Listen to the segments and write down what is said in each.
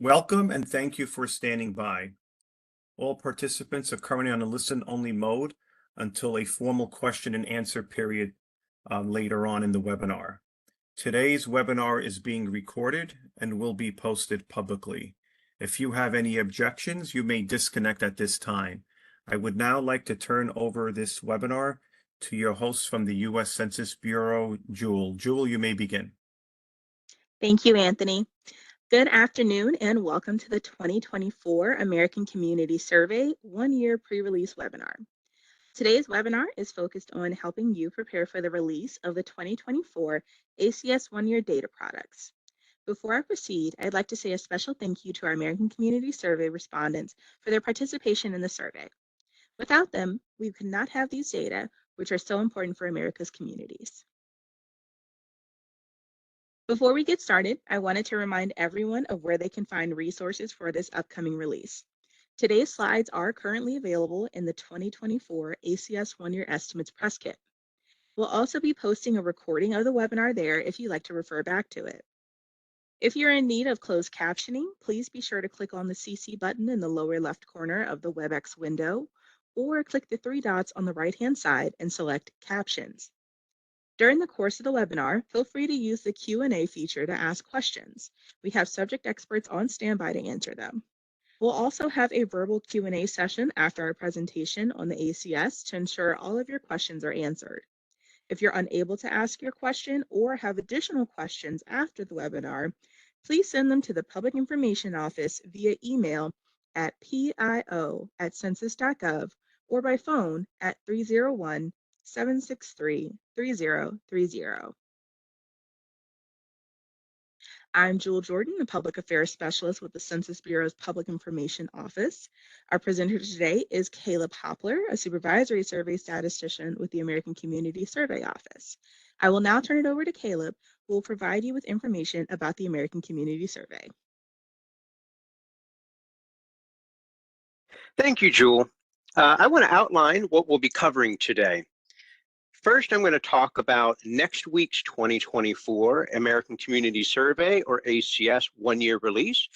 Welcome and thank you for standing by. All participants are currently on a listen-only mode until a formal question and answer period later on in the webinar. Today's webinar is being recorded and will be posted publicly. If you have any objections, you may disconnect at this time. I would now like to turn over this webinar to your host from the U.S. Census Bureau, Jewel. Jewel, you may begin. Thank you, Anthony. Good afternoon and welcome to the 2024 American Community Survey one-year pre-release webinar. Today's webinar is focused on helping you prepare for the release of the 2024 ACS one-year data products. Before I proceed, I'd like to say a special thank you to our American Community Survey respondents for their participation in the survey. Without them, we could not have these data, which are so important for America's communities. Before we get started, I wanted to remind everyone of where they can find resources for this upcoming release. Today's slides are currently available in the 2024 ACS One-Year Estimates Press Kit. We'll also be posting a recording of the webinar there if you'd like to refer back to it. If you're in need of closed captioning, please be sure to click on the CC button in the lower left corner of the WebEx window, or click the three dots on the right-hand side and select Captions. During the course of the webinar, feel free to use the Q&A feature to ask questions. We have subject experts on standby to answer them. We'll also have a verbal Q&A session after our presentation on the ACS to ensure all of your questions are answered. If you're unable to ask your question or have additional questions after the webinar, please send them to the Public Information Office via email at pio@census.gov or by phone at 301-763-3030. I'm Jewel Jordan, the Public Affairs Specialist with the Census Bureau's Public Information Office. Our presenter today is Caleb Hopler, a Supervisory Survey Statistician with the American Community Survey Office. I will now turn it over to Caleb, who will provide you with information about the American Community Survey. Thank you, Jewel. I want to outline what we'll be covering today. First, I'm going to talk about next week's 2024 American Community Survey, or ACS, one-year release.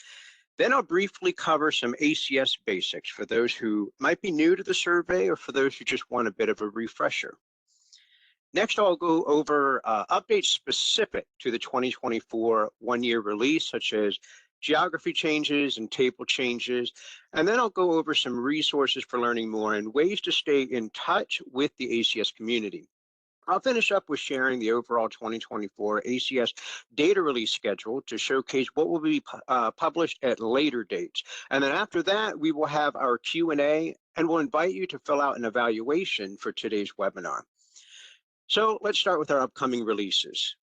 Then I'll briefly cover some ACS basics for those who might be new to the survey or for those who just want a bit of a refresher. Next, I'll go over updates specific to the 2024 one-year release, such as geography changes and table changes, and then I'll go over some resources for learning more and ways to stay in touch with the ACS community. I'll finish up with sharing the overall 2024 ACS data release schedule to showcase what will be published at later dates. And then after that, we will have our Q&A, and we'll invite you to fill out an evaluation for today's webinar. So let's start with our upcoming releases.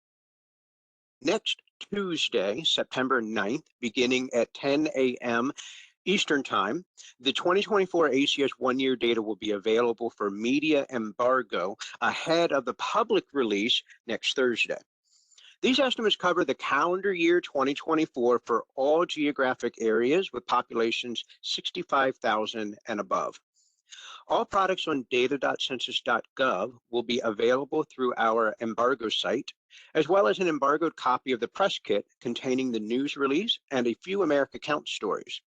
Next Tuesday, September 9th, beginning at 10 a.m. Eastern Time, the 2024 ACS one-year data will be available for media embargo ahead of the public release next Thursday. These estimates cover the calendar year 2024 for all geographic areas with populations 65,000 and above. All products on data.census.gov will be available through our embargo site, as well as an embargoed copy of the press kit containing the news release and a few America Count stories.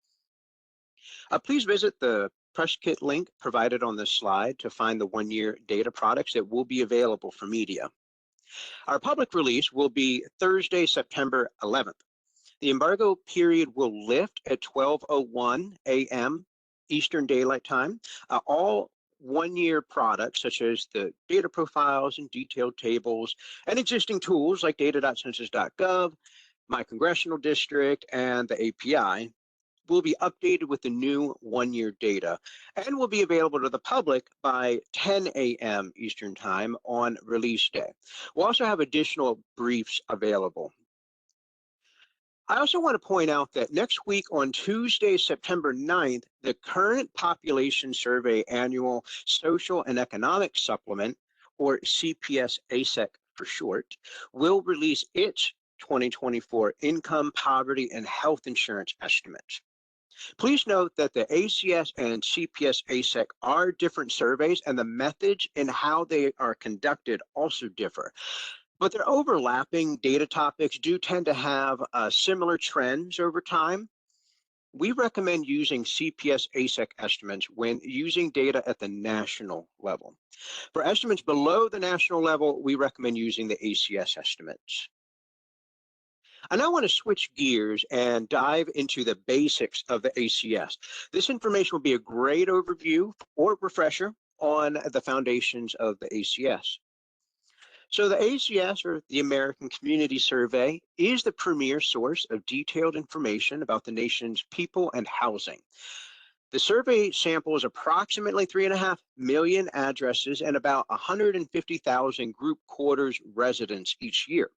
Please visit the press kit link provided on this slide to find the one-year data products that will be available for media. Our public release will be Thursday, September 11th. The embargo period will lift at 12:01 a.m. Eastern Daylight Time. All one-year products, such as the data profiles and detailed tables, and existing tools like data.census.gov, My Congressional District, and the API, will be updated with the new one-year data and will be available to the public by 10 a.m. Eastern Time on release day. We'll also have additional briefs available. I also want to point out that next week on Tuesday, September 9th, the Current Population Survey Annual Social and Economic Supplement, or CPS-ASEC for short, will release its 2024 income, poverty, and health insurance estimates. Please note that the ACS and CPS-ASEC are different surveys, and the methods and how they are conducted also differ. But their overlapping data topics do tend to have similar trends over time. we recommend using CPS ASEC estimates when using data at the national level. For estimates below the national level, we recommend using the ACS estimates. I now want to switch gears and dive into the basics of the ACS. This information will be a great overview or refresher on the foundations of the ACS. So the ACS, or the American Community Survey, is the premier source of detailed information about the nation's people and housing. The survey samples approximately 3.5 million addresses and about 150,000 group quarters residents each year.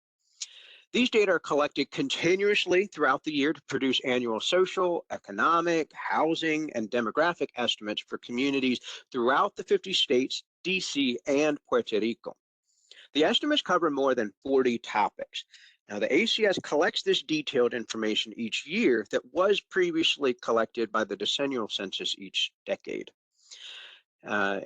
These data are collected continuously throughout the year to produce annual social, economic, housing, and demographic estimates for communities throughout the 50 states, DC, and Puerto Rico. The estimates cover more than 40 topics. Now, the ACS collects this detailed information each year that was previously collected by the decennial census each decade.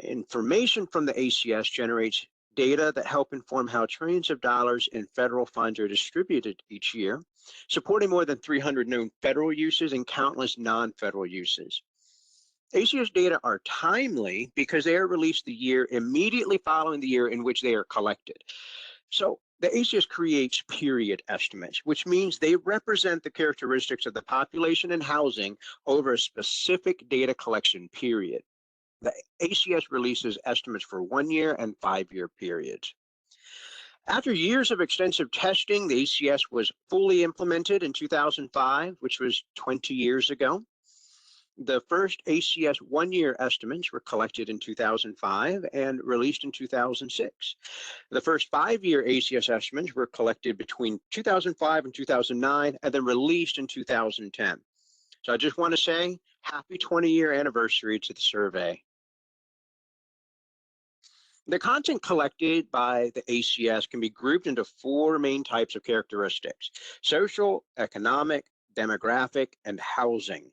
Information from the ACS generates data that help inform how trillions of dollars in federal funds are distributed each year, supporting more than 300 known federal uses and countless non-federal uses. ACS data are timely because they are released the year immediately following the year in which they are collected. So the ACS creates period estimates, which means they represent the characteristics of the population and housing over a specific data collection period. The ACS releases estimates for 1 year and 5-year periods. After years of extensive testing, the ACS was fully implemented in 2005, which was 20 years ago. The first ACS 1-year estimates were collected in 2005 and released in 2006. The first 5-year ACS estimates were collected between 2005 and 2009 and then released in 2010. So I just want to say happy 20-year anniversary to the survey. The content collected by the ACS can be grouped into 4 main types of characteristics: social, economic, demographic, and housing.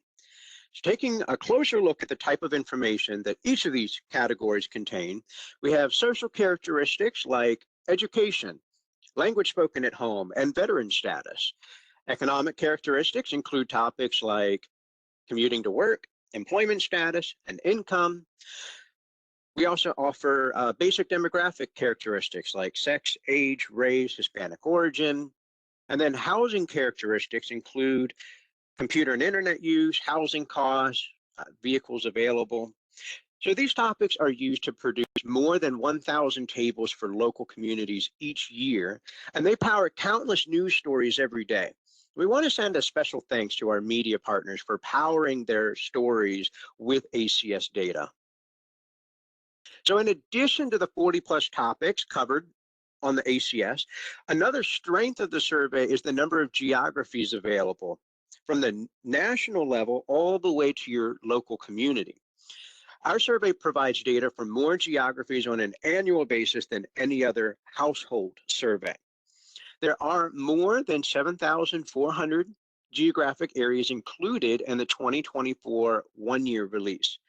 So taking a closer look at the type of information that each of these categories contain, we have social characteristics like education, language spoken at home, and veteran status. Economic characteristics include topics like commuting to work, employment status, and income. We also offer basic demographic characteristics like sex, age, race, Hispanic origin. And then housing characteristics include computer and internet use, housing costs, vehicles available. So these topics are used to produce more than 1,000 tables for local communities each year, and they power countless news stories every day. We want to send a special thanks to our media partners for powering their stories with ACS data. So in addition to the 40+ topics covered on the ACS, another strength of the survey is the number of geographies available, from the national level all the way to your local community. Our survey provides data for more geographies on an annual basis than any other household survey. There are more than 7,400 geographic areas included in the 2024 1-year release.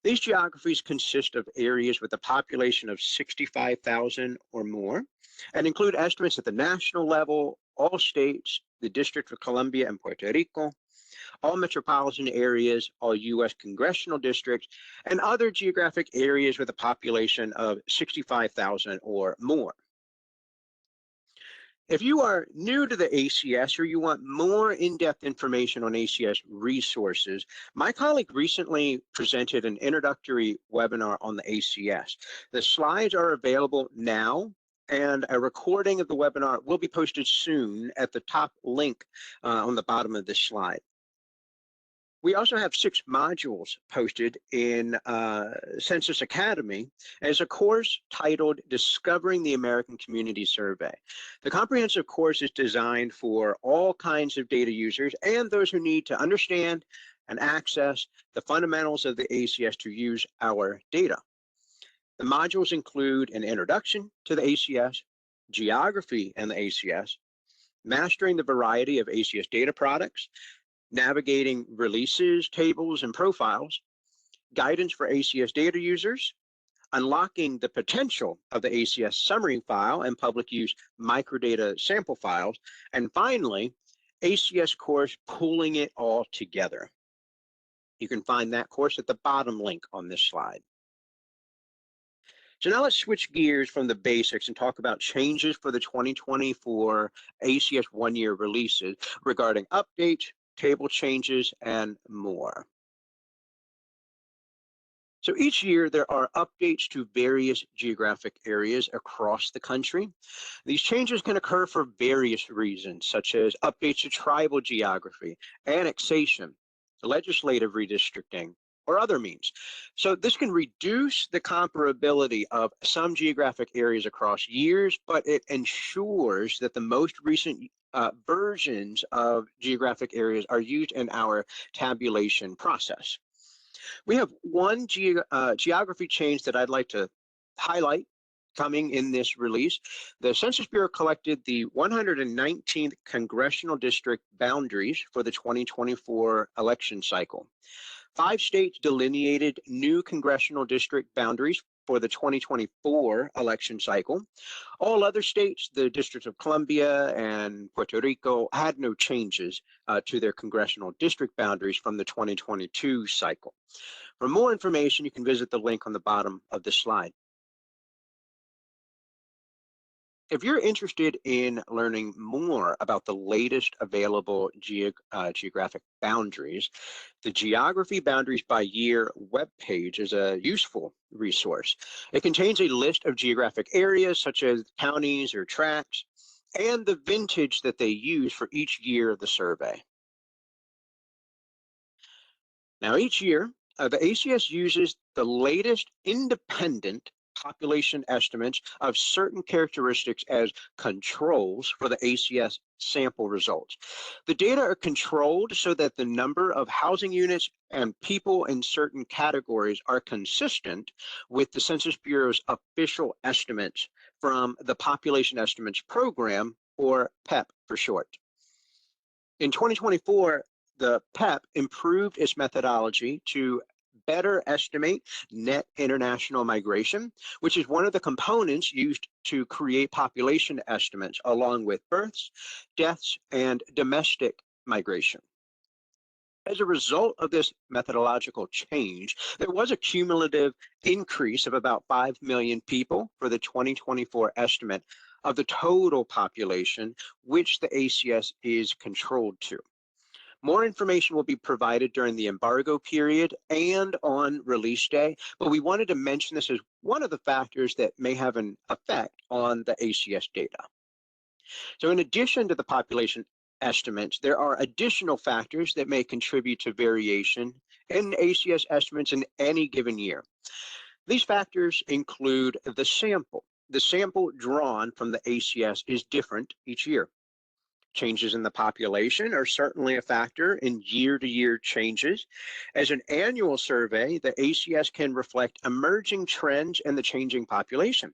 These geographies consist of areas with a population of 65,000 or more and include estimates at the national level, all states, the District of Columbia and Puerto Rico, all metropolitan areas, all U.S. congressional districts, and other geographic areas with a population of 65,000 or more. If you are new to the ACS or you want more in-depth information on ACS resources, my colleague recently presented an introductory webinar on the ACS. The slides are available now, and a recording of the webinar will be posted soon at the top link on the bottom of this slide. We also have 6 modules posted in Census Academy as a course titled Discovering the American Community Survey. The comprehensive course is designed for all kinds of data users and those who need to understand and access the fundamentals of the ACS to use our data. The modules include an introduction to the ACS, geography and the ACS, mastering the variety of ACS data products, navigating releases, tables, and profiles, guidance for ACS data users, unlocking the potential of the ACS summary file and public use microdata sample files, and finally, ACS course pulling it all together. You can find that course at the bottom link on this slide. So now let's switch gears from the basics and talk about changes for the 2024 ACS one-year releases regarding updates, table changes, and more. So each year there are updates to various geographic areas across the country. These changes can occur for various reasons, such as updates to tribal geography, annexation, legislative redistricting, or other means. So this can reduce the comparability of some geographic areas across years, but it ensures that the most recent versions of geographic areas are used in our tabulation process. We have one geography change that I'd like to highlight coming in this release. The Census Bureau collected the 119th congressional district boundaries for the 2024 election cycle. 5 states delineated new congressional district boundaries for the 2024 election cycle. All other states, the District of Columbia and Puerto Rico, had no changes to their congressional district boundaries from the 2022 cycle. For more information, you can visit the link on the bottom of this slide. If you're interested in learning more about the latest available geographic boundaries, the Geography Boundaries by Year webpage is a useful resource. It contains a list of geographic areas such as counties or tracts and the vintage that they use for each year of the survey. Now, each year, the ACS uses the latest independent population estimates of certain characteristics as controls for the ACS sample results. The data are controlled so that the number of housing units and people in certain categories are consistent with the Census Bureau's official estimates from the Population Estimates Program, or PEP for short. In 2024, the PEP improved its methodology to better estimate net international migration, which is one of the components used to create population estimates, along with births, deaths, and domestic migration. As a result of this methodological change, there was a cumulative increase of about 5 million people for the 2024 estimate of the total population, which the ACS is controlled to. More information will be provided during the embargo period and on release day, but we wanted to mention this as one of the factors that may have an effect on the ACS data. So in addition to the population estimates, there are additional factors that may contribute to variation in ACS estimates in any given year. These factors include the sample. The sample drawn from the ACS is different each year. Changes in the population are certainly a factor in year-to-year changes. As an annual survey, the ACS can reflect emerging trends in the changing population.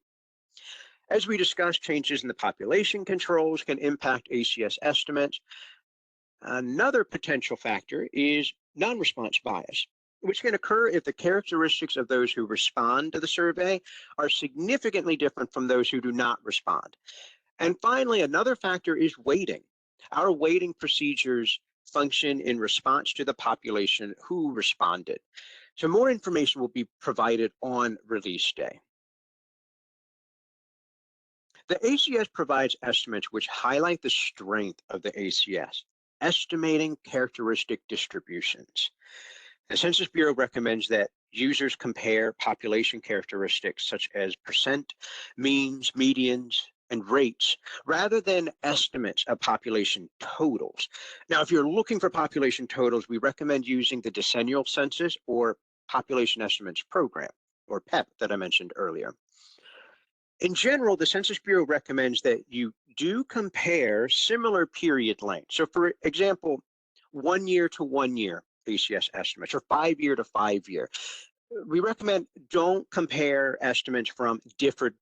As we discussed, changes in the population controls can impact ACS estimates. Another potential factor is non-response bias, which can occur if the characteristics of those who respond to the survey are significantly different from those who do not respond. And finally, another factor is weighting. Our weighting procedures function in response to the population who responded. So more information will be provided on release day. The ACS provides estimates which highlight the strength of the ACS, estimating characteristic distributions. The Census Bureau recommends that users compare population characteristics such as percent, means, medians, and rates, rather than estimates of population totals. Now, if you're looking for population totals, we recommend using the decennial census or Population Estimates Program, or PEP, that I mentioned earlier. In general, the Census Bureau recommends that you do compare similar period lengths. So for example, 1 year to 1 year ACS estimates, or 5 year to 5 year. We recommend don't compare estimates from different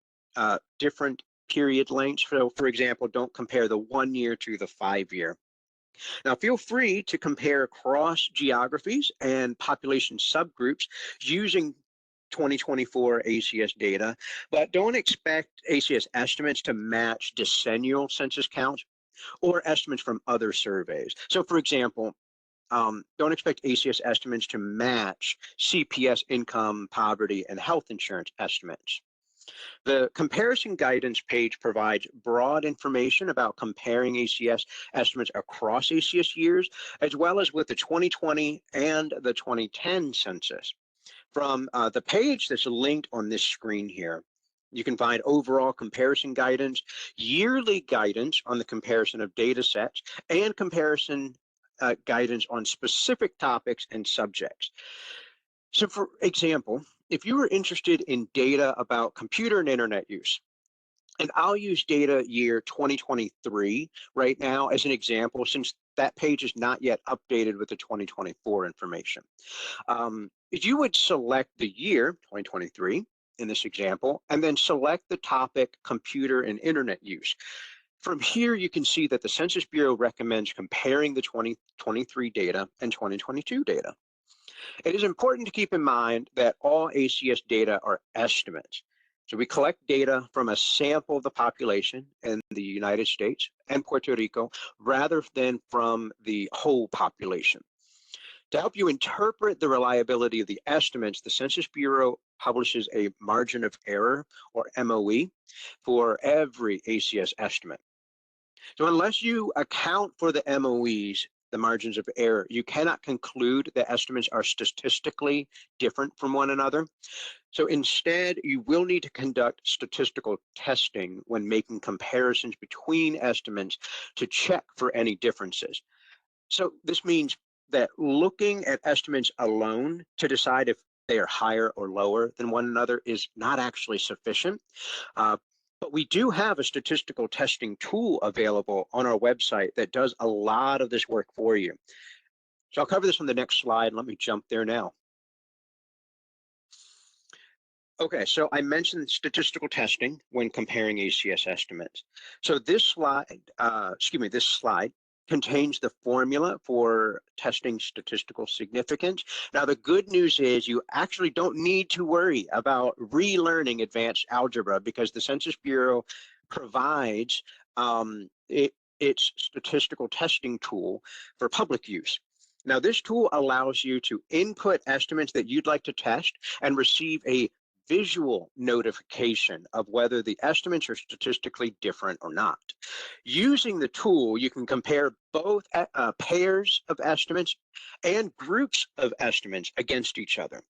period lengths. So for example, don't compare the 1 year to the 5 year. Now, feel free to compare across geographies and population subgroups using 2024 ACS data, but don't expect ACS estimates to match decennial census counts or estimates from other surveys. So for example, don't expect ACS estimates to match CPS income, poverty, and health insurance estimates. The comparison guidance page provides broad information about comparing ACS estimates across ACS years, as well as with the 2020 and the 2010 census. From the page that's linked on this screen here, you can find overall comparison guidance, yearly guidance on the comparison of data sets, and comparison guidance on specific topics and subjects. So for example, if you were interested in data about computer and internet use, and I'll use data year 2023 right now as an example, since that page is not yet updated with the 2024 information. You would select the year 2023 in this example, and then select the topic computer and internet use. From here, you can see that the Census Bureau recommends comparing the 2023 data and 2022 data. It is important to keep in mind that all ACS data are estimates. So we collect data from a sample of the population in the United States and Puerto Rico, rather than from the whole population. To help you interpret the reliability of the estimates, the Census Bureau publishes a margin of error, or MOE, for every ACS estimate. So unless you account for the MOEs, the margins of error, you cannot conclude the estimates are statistically different from one another. So instead, you will need to conduct statistical testing when making comparisons between estimates to check for any differences. So this means that looking at estimates alone to decide if they are higher or lower than one another is not actually sufficient. But we do have a statistical testing tool available on our website that does a lot of this work for you. So I'll cover this on the next slide. Let me jump there now. Okay, so I mentioned statistical testing when comparing ACS estimates. So this slide, this slide contains the formula for testing statistical significance. Now, the good news is you actually don't need to worry about relearning advanced algebra, because the Census Bureau provides its statistical testing tool for public use. Now, this tool allows you to input estimates that you'd like to test and receive a visual notification of whether the estimates are statistically different or not. Using the tool, you can compare both pairs of estimates and groups of estimates against each other.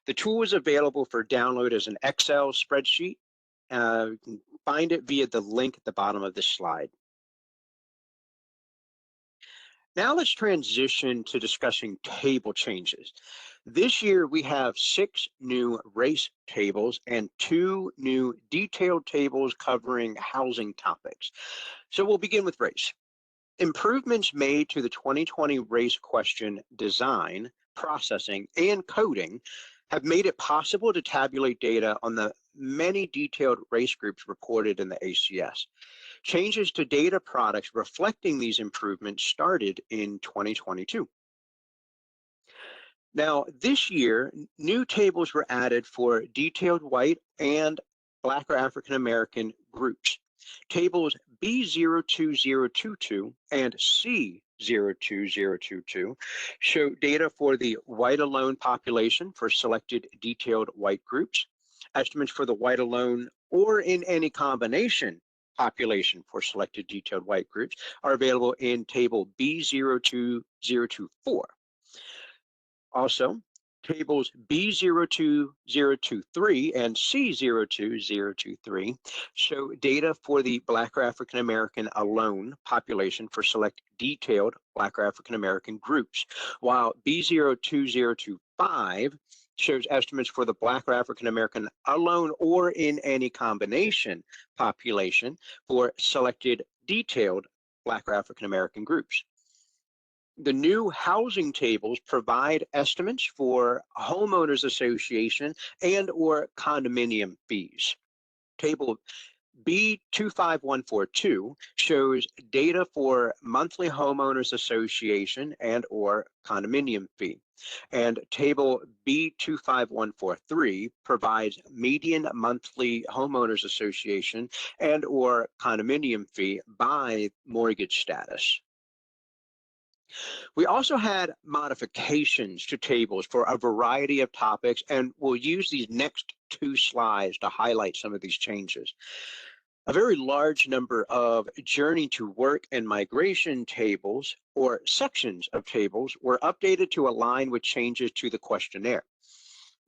The tool is available for download as an Excel spreadsheet. You can find it via the link at the bottom of this slide. Now let's transition to discussing table changes. This year we have 6 new race tables and 2 new detailed tables covering housing topics. So we'll begin with race. Improvements made to the 2020 race question design, processing, and coding have made it possible to tabulate data on the many detailed race groups reported in the ACS. Changes to data products reflecting these improvements started in 2022. Now, this year, new tables were added for detailed white and Black or African American groups. Tables B02022 and C02022 show data for the white alone population for selected detailed white groups. Estimates for the white alone or in any combination population for selected detailed white groups are available in table B02024. Also, tables B02023 and C02023 show data for the Black or African American alone population for select detailed Black or African American groups, while B02025 shows estimates for the Black or African American alone or in any combination population for selected detailed Black or African American groups. The new housing tables provide estimates for homeowners association and or condominium fees. Table B25142 shows data for monthly homeowners association and or condominium fee. And table B25143 provides median monthly homeowners association and or condominium fee by mortgage status. We also had modifications to tables for a variety of topics, and we'll use these next two slides to highlight some of these changes. A very large number of journey to work and migration tables or sections of tables were updated to align with changes to the questionnaire.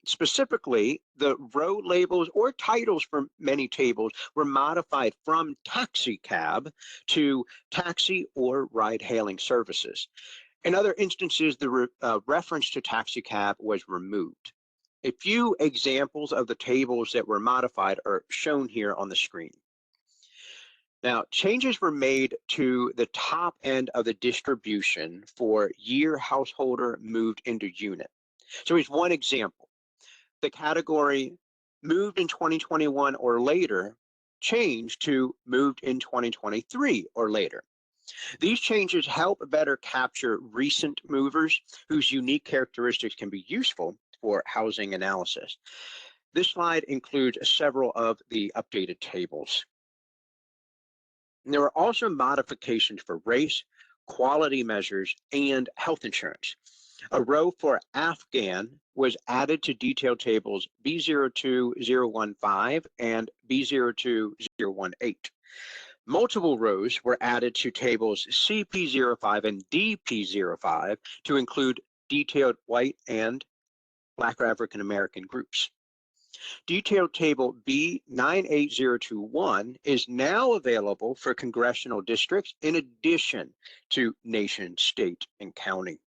Specifically, the row labels or titles for many tables were modified from taxi cab to taxi or ride hailing services. In other instances, the reference to taxi cab was removed. A few examples of the tables that were modified are shown here on the screen. Now, changes were made to the top end of the distribution for year householder moved into unit. So here's one example. The category moved in 2021 or later changed to moved in 2023 or later. These changes help better capture recent movers whose unique characteristics can be useful for housing analysis. This slide includes several of the updated tables. And there were also modifications for race, quality measures, and health insurance. A row for Afghan was added to detail tables B02015 and B02018. Multiple rows were added to tables CP05 and DP05 to include detailed white and Black or African American groups. Detailed table B98021 is now available for congressional districts in addition to nation, state, and county.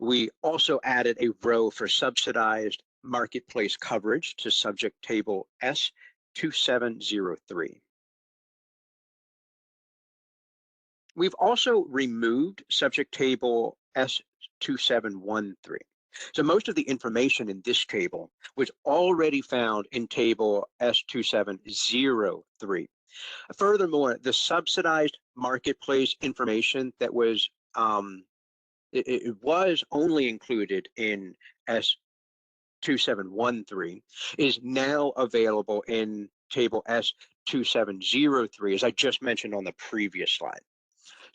We also added a row for subsidized marketplace coverage to subject table S2703. We've also removed subject table S2713. So most of the information in this table was already found in table S2703. Furthermore, the subsidized marketplace information that was it was only included in S2713 is now available in table S2703, as I just mentioned on the previous slide.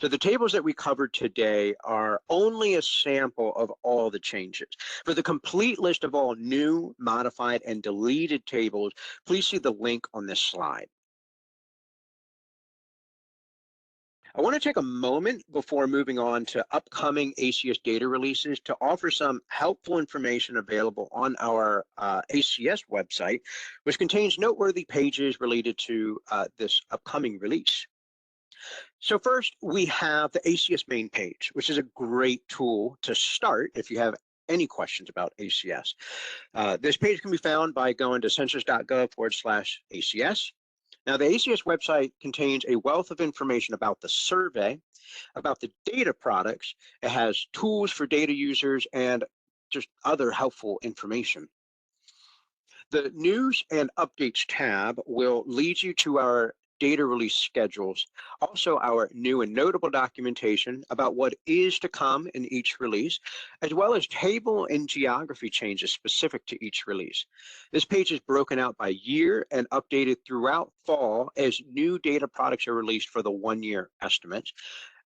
So the tables that we covered today are only a sample of all the changes. For the complete list of all new, modified, and deleted tables, please see the link on this slide. I want to take a moment before moving on to upcoming ACS data releases to offer some helpful information available on our ACS website, which contains noteworthy pages related to this upcoming release. So first, we have the ACS main page, which is a great tool to start if you have any questions about ACS. This page can be found by going to census.gov/ACS. Now, the ACS website contains a wealth of information about the survey, about the data products. It has tools for data users and just other helpful information. The News and Updates tab will lead you to our data release schedules, also our new and notable documentation about what is to come in each release, as well as table and geography changes specific to each release. This page is broken out by year and updated throughout fall as new data products are released for the one-year estimates,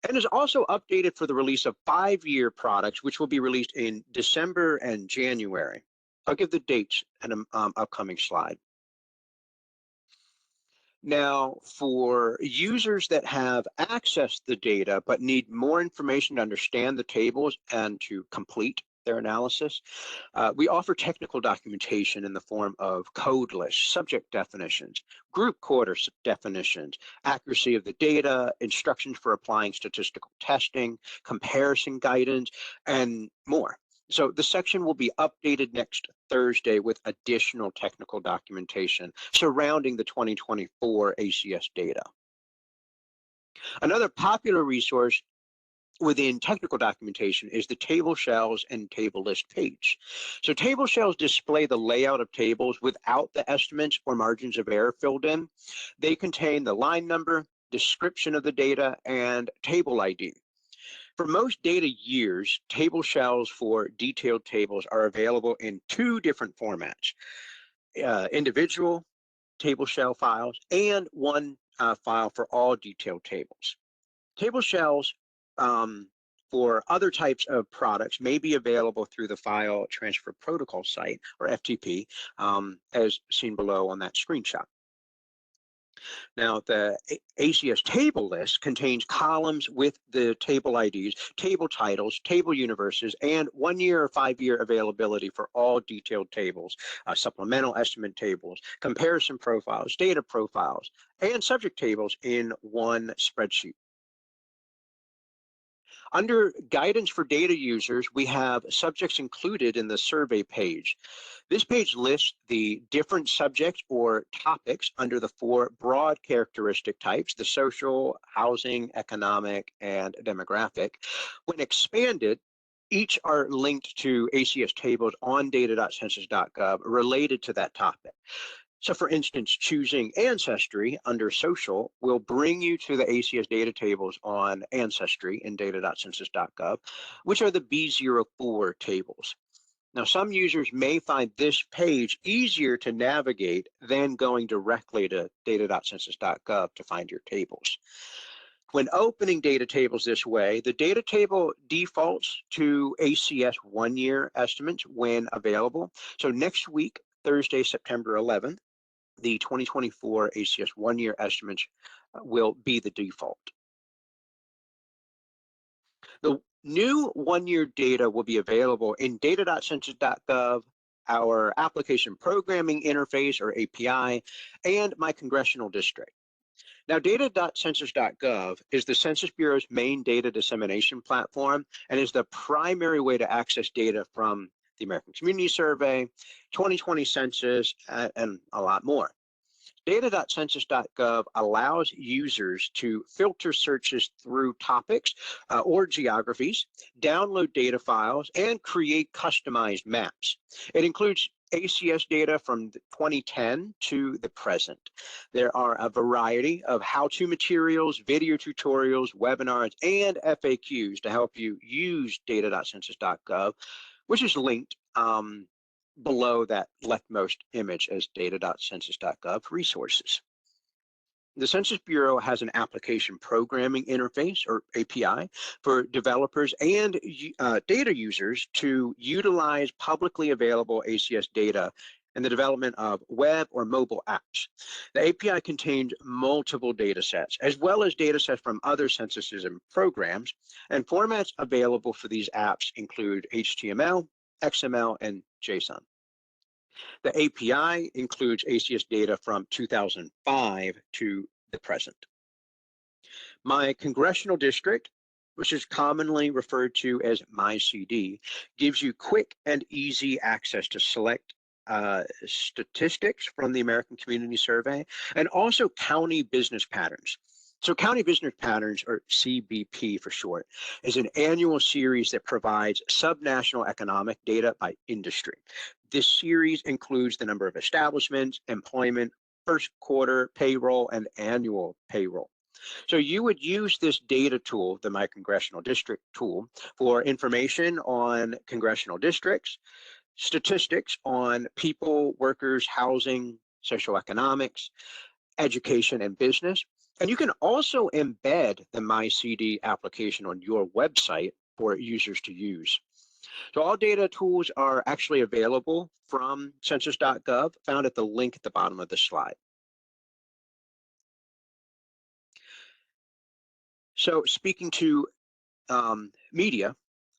and is also updated for the release of 5-year products, which will be released in December and January. I'll give the dates in an upcoming slide. Now, for users that have accessed the data but need more information to understand the tables and to complete their analysis, we offer technical documentation in the form of code lists, subject definitions, group quarter definitions, accuracy of the data, instructions for applying statistical testing, comparison guidance, and more. So the section will be updated next Thursday with additional technical documentation surrounding the 2024 ACS data. Another popular resource within technical documentation is the table shells and table list page. So table shells display the layout of tables without the estimates or margins of error filled in. They contain the line number, description of the data, and table ID. For most data years, table shells for detailed tables are available in 2 different formats, individual table shell files and one file for all detailed tables. Table shells for other types of products may be available through the File Transfer Protocol site, or FTP, as seen below on that screenshot. Now, the ACS table list contains columns with the table IDs, table titles, table universes, and 1 year or 5 year availability for all detailed tables, supplemental estimate tables, comparison profiles, data profiles, and subject tables in one spreadsheet. Under guidance for data users, we have subjects included in the survey page. This page lists the different subjects or topics under the 4 broad characteristic types: the social, housing, economic, and demographic. When expanded, each are linked to ACS tables on data.census.gov related to that topic. So for instance, choosing Ancestry under Social will bring you to the ACS data tables on Ancestry in data.census.gov, which are the B04 tables. Now, some users may find this page easier to navigate than going directly to data.census.gov to find your tables. When opening data tables this way, the data table defaults to ACS 1 year estimates when available. So next week, Thursday, September 11th, the 2024 ACS 1 year estimates will be the default. The new 1 year data will be available in data.census.gov, our application programming interface or API, and my congressional district. Now, data.census.gov is the Census Bureau's main data dissemination platform and is the primary way to access data from the American Community Survey, 2020 Census, and a lot more. Data.census.gov allows users to filter searches through topics or geographies, download data files, and create customized maps. It includes ACS data from 2010 to the present. There are a variety of how-to materials, video tutorials, webinars, and FAQs to help you use data.census.gov, which is linked below that leftmost image as data.census.gov resources. The Census Bureau has an application programming interface, or API, for developers and data users to utilize publicly available ACS data in the development of web or mobile apps. The API contains multiple data sets, as well as data sets from other censuses and programs, and formats available for these apps include HTML, XML, and JSON. The API includes ACS data from 2005 to the present. My congressional district, which is commonly referred to as MyCD, gives you quick and easy access to select statistics from the American Community Survey and also county business patterns. So County Business Patterns, or CBP for short, is an annual series that provides subnational economic data by industry. This series includes the number of establishments, employment, first quarter payroll, and annual payroll. So you would use this data tool, the My Congressional District tool, for information on congressional districts, statistics on people, workers, housing, socioeconomics, education, and business. And you can also embed the MyCD application on your website for users to use. So all data tools are actually available from census.gov, found at the link at the bottom of the slide. So speaking to media,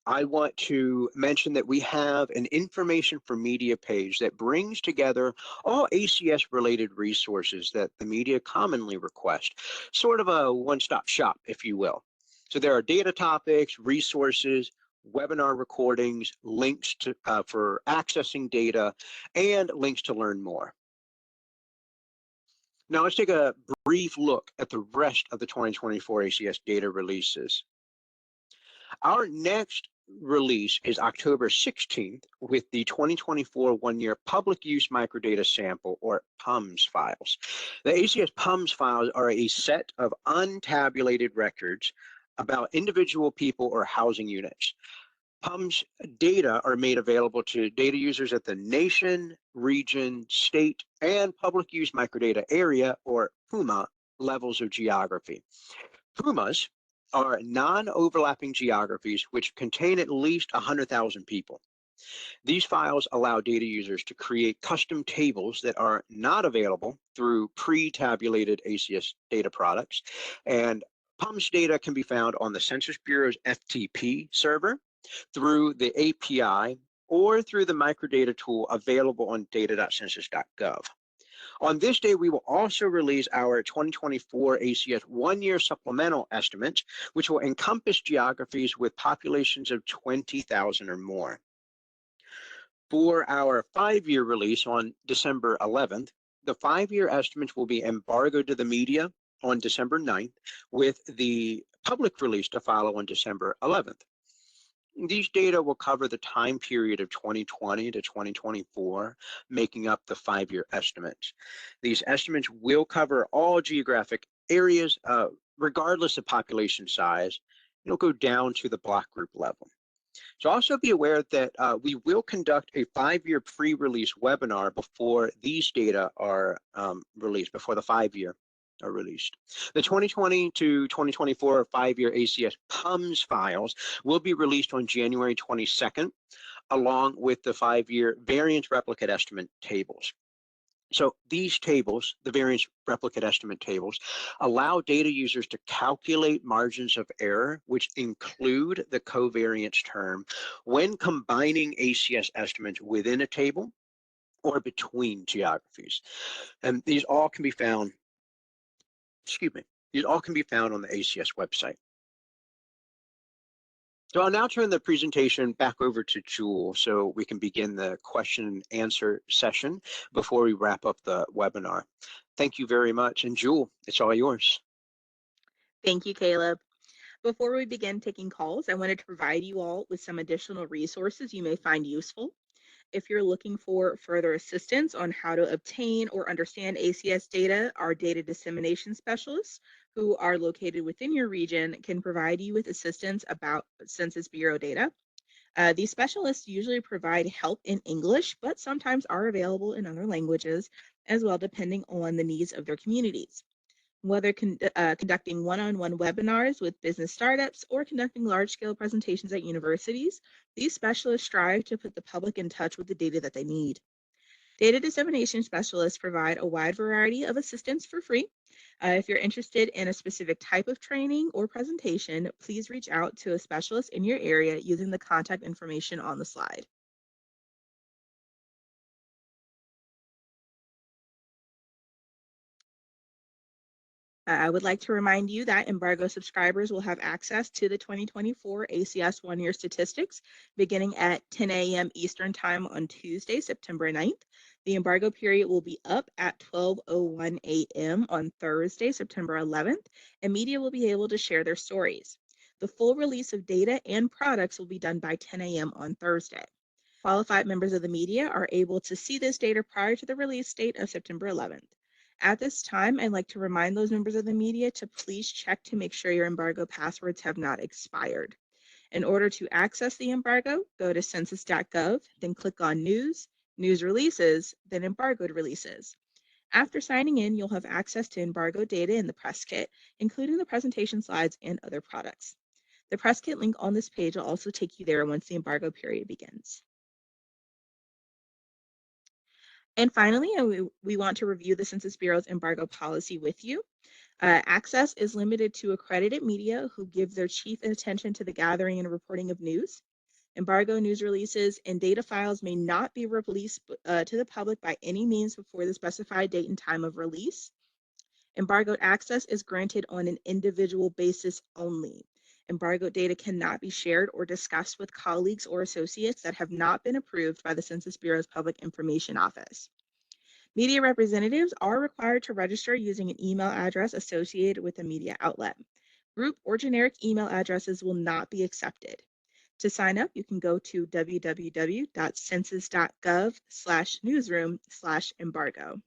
I want to mention that we have an information for media page that brings together all ACS related resources that the media commonly request, sort of a one-stop shop, if you will. So there are data topics, resources, webinar recordings, links to for accessing data, and links to learn more. Now let's take a brief look at the rest of the 2024 ACS data releases. Our next release is October 16th with the 2024 1-year public use microdata sample, or PUMS files. The ACS PUMS files are a set of untabulated records about individual people or housing units. PUMS data are made available to data users at the nation, region, state, and public use microdata area, or PUMA, levels of geography. PUMAs are non-overlapping geographies which contain at least 100,000 people. These files allow data users to create custom tables that are not available through pre-tabulated ACS data products. And PUMS data can be found on the Census Bureau's FTP server, through the API, or through the microdata tool available on data.census.gov. On this day, we will also release our 2024 ACS one-year supplemental estimates, which will encompass geographies with populations of 20,000 or more. For our 5-year release on December 11th, the 5-year estimates will be embargoed to the media on December 9th, with the public release to follow on December 11th. These data will cover the time period of 2020 to 2024, making up the 5-year estimates. These estimates will cover all geographic areas, regardless of population size. It'll go down to the block group level. So also be aware that we will conduct a 5-year pre-release webinar before these data are released, before the 5-year are released. The 2020 to 2024 5-year ACS PUMS files will be released on January 22nd, along with the 5-year variance replicate estimate tables. So these tables, the variance replicate estimate tables, allow data users to calculate margins of error, which include the covariance term, when combining ACS estimates within a table or between geographies. And these all can be found, these all can be found on the ACS website. So I'll now turn the presentation back over to Jewel so we can begin the question and answer session before we wrap up the webinar. Thank you very much. And Jewel, it's all yours. Thank you, Caleb. Before we begin taking calls, I wanted to provide you all with some additional resources you may find useful. If you're looking for further assistance on how to obtain or understand ACS data, our data dissemination specialists, who are located within your region, can provide you with assistance about Census Bureau data. These specialists usually provide help in English, but sometimes are available in other languages as well, depending on the needs of their communities. Whether conducting one-on-one webinars with business startups or conducting large-scale presentations at universities, these specialists strive to put the public in touch with the data that they need. Data dissemination specialists provide a wide variety of assistance for free. If you're interested in a specific type of training or presentation, please reach out to a specialist in your area using the contact information on the slide. I would like to remind you that embargo subscribers will have access to the 2024 ACS one-year statistics beginning at 10 a.m. Eastern Time on Tuesday, September 9th. The embargo period will be up at 12:01 a.m. on Thursday, September 11th, and media will be able to share their stories. The full release of data and products will be done by 10 a.m. on Thursday. Qualified members of the media are able to see this data prior to the release date of September 11th. At this time, I'd like to remind those members of the media to please check to make sure your embargo passwords have not expired. In order to access the embargo, go to census.gov, then click on News, News Releases, then Embargoed Releases. After signing in, you'll have access to embargo data in the press kit, including the presentation slides and other products. The press kit link on this page will also take you there once the embargo period begins. And finally, we want to review the Census Bureau's embargo policy with you. Access is limited to accredited media who give their chief attention to the gathering and reporting of news. Embargo news releases and data files may not be released to the public by any means before the specified date and time of release. Embargoed access is granted on an individual basis only. Embargoed data cannot be shared or discussed with colleagues or associates that have not been approved by the Census Bureau's Public Information Office. Media representatives are required to register using an email address associated with a media outlet. Group or generic email addresses will not be accepted. To sign up, you can go to www.census.gov/newsroom/embargo.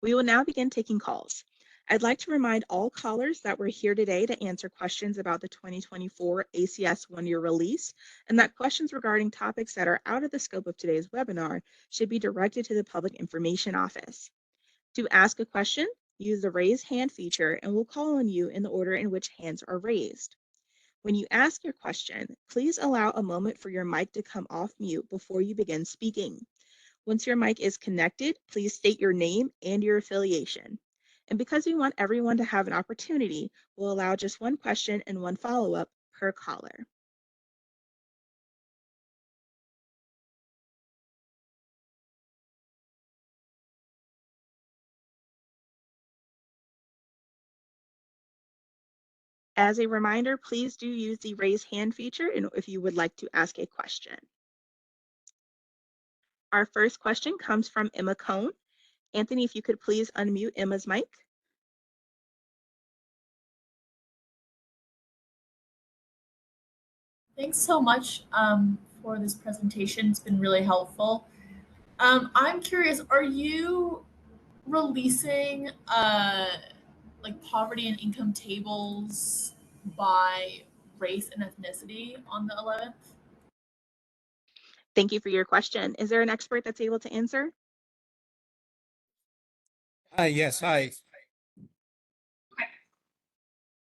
We will now begin taking calls. I'd like to remind all callers that we're here today to answer questions about the 2024 ACS one-year release, and that questions regarding topics that are out of the scope of today's webinar should be directed to the Public Information Office. To ask a question, Use the raise hand feature and we'll call on you in the order in which hands are raised. When you ask your question, please allow a moment for your mic to come off mute before you begin speaking. Once your mic is connected, please state your name and your affiliation. And because we want everyone to have an opportunity, we'll allow just one question and one follow-up per caller. As a reminder, please do use the raise hand feature if you would like to ask a question. Our first question comes from Emma Cohn. Anthony, if you could please unmute Emma's mic. Thanks so much for this presentation. It's been really helpful. I'm curious, are you releasing like poverty and income tables by race and ethnicity on the 11th? Thank you for your question. Is there an expert that's able to answer? Yes, hi.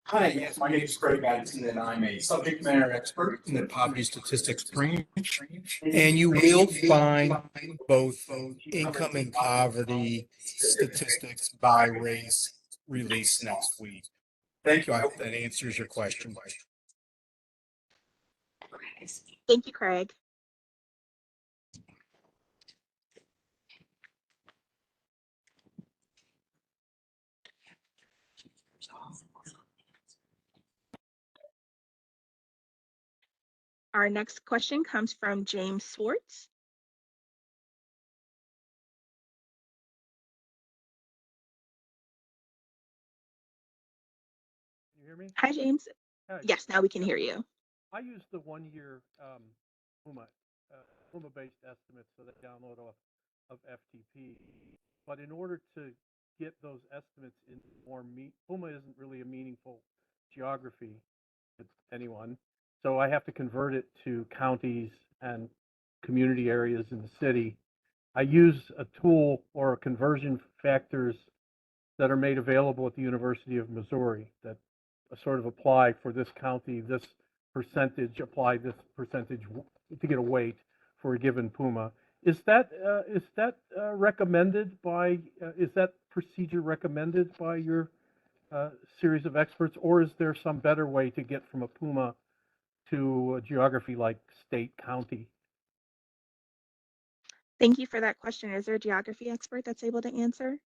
Hi, yes, my name is Craig Madison, and I'm a subject matter expert in the poverty statistics branch. And you will find both income and poverty statistics by race released next week. Thank you. I hope that answers your question. Thank you, Craig. Our next question comes from James Swartz. Can you hear me? Hi, James. Hi. Yes, now we can hear you. I use the 1-year PUMA-based estimates for the download of FTP. But in order to get those estimates in more PUMA isn't really a meaningful geography to anyone. So I have to convert it to counties and community areas in the city. I use a tool or conversion factors that are made available at the University of Missouri that sort of apply for this county, this percentage, apply this percentage to get a weight for a given PUMA. Is that recommended by, is that procedure recommended by your series of experts, or is there some better way to get from a PUMA to a geography like state, county? Thank you for that question. Is there a geography expert that's able to answer?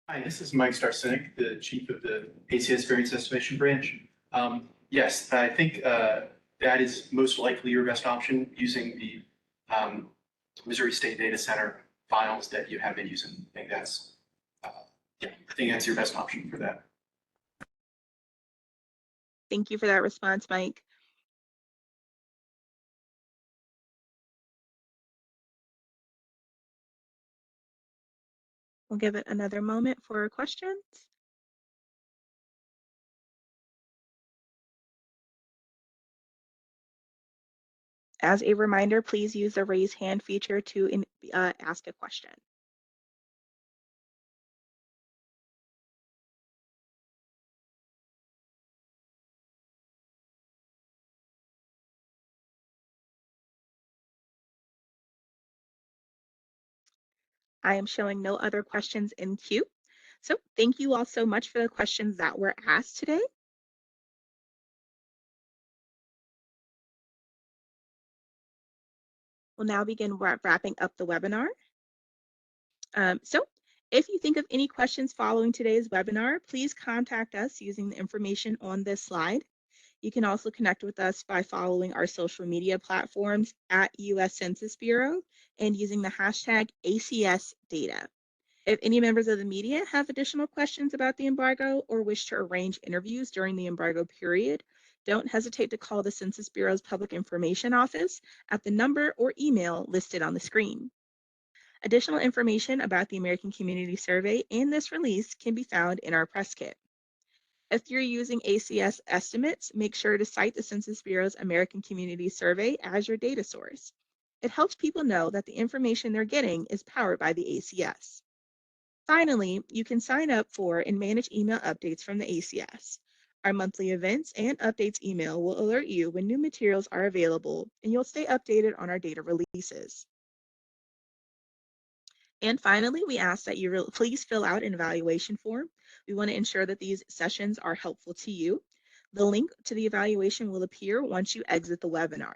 Hi, this is Mike Starcynic, the chief of the ACS Variance Estimation Branch. Yes, I think that is most likely your best option using the Missouri State Data Center files that you have been using. I think that's, yeah, I think that's your best option for that. Thank you for that response, Mike. We'll give it another moment for questions. As a reminder, please use the raise hand feature to ask a question. I am showing no other questions in queue. So thank you all so much for the questions that were asked today. We'll now begin wrapping up the webinar. So if you think of any questions following today's webinar, please contact us using the information on this slide. You can also connect with us by following our social media platforms at US Census Bureau and using the hashtag ACSData. If any members of the media have additional questions about the embargo or wish to arrange interviews during the embargo period, don't hesitate to call the Census Bureau's Public Information Office at the number or email listed on the screen. Additional information about the American Community Survey and this release can be found in our press kit. If you're using ACS estimates, make sure to cite the Census Bureau's American Community Survey as your data source. It helps people know that the information they're getting is powered by the ACS. Finally, you can sign up for and manage email updates from the ACS. Our monthly events and updates email will alert you when new materials are available, and you'll stay updated on our data releases. And finally, we ask that you please fill out an evaluation form. We want to ensure that these sessions are helpful to you. The link to the evaluation will appear once you exit the webinar.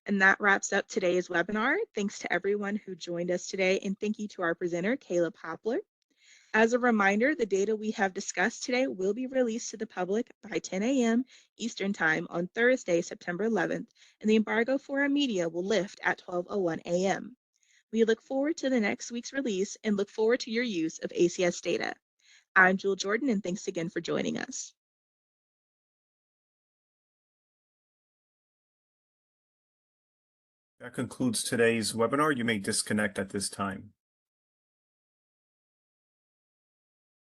And that wraps up today's webinar. Thanks to everyone who joined us today, and thank you to our presenter, Caleb Poplar. As a reminder, the data we have discussed today will be released to the public by 10 a.m. Eastern Time on Thursday, September 11th, and the embargo for our media will lift at 12:01 a.m. We look forward to the next week's release and look forward to your use of ACS data. I'm Jewel Jordan, and thanks again for joining us. That concludes today's webinar. You may disconnect at this time.